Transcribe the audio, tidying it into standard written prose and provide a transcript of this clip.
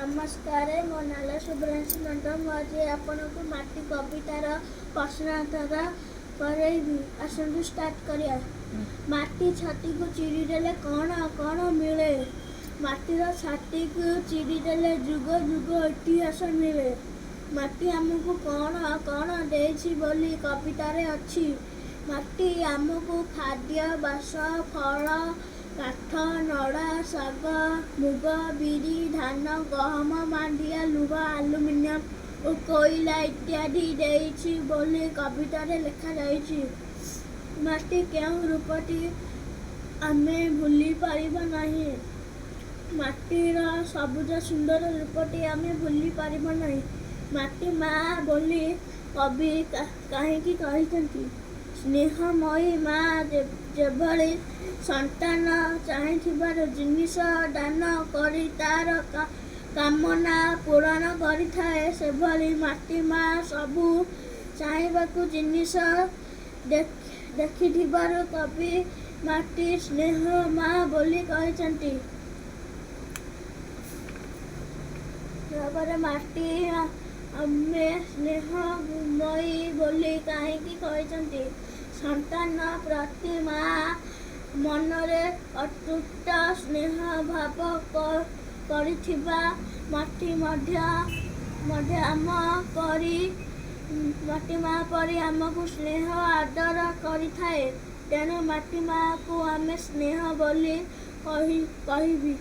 नमस्कार मो नाला शुभ्रांशु मंडल मुझे आपन को माटी कवितार प्रश्नार्थर करैबी आसतु स्टार्ट करिया। माटी छाती को चिरी देले कौन कौन मिले। माटीर छाती को चिरी देले जुग जुग इतिहास मिले। माटी आमको कौन कौन देछि बोली कवितारे अछि। माटी आमको खाद्य बास फल काठ नड़ा शाग मुग बिरी धान गहम मांडिया लुहा आलुमिनियम और कोयला इत्यादि देछि बोली कवितारे लिखा जाइछि। माटी केउं रूपटी आमे भूली पारिबा नाही। माटीर सबुज सुंदर रूपटी आमे भूली पारिबा नाही। माटी माँ बोली कवि काहींकी कहिसंती। स्नेहमयी माँ जेभଳି संतान चाहिथिबार जिनिस दान करी तार कामना पूरण करिथाए सेभଳି माटी माँ सबू चाहिबाकू जिनिस देखिथिबार कवि माटी स्नेह माँ बोली कहिसंती। माटी आमे स्नेहमयी बोली काहींकी कहिसंती। संतान प्रति माँ मनरे अतुट स्नेह भाव करिथिबा माटी माँ परी आमको स्नेह आदर करिथाए। तेणु माटी माँ को आमे स्नेह बोली कहिबी।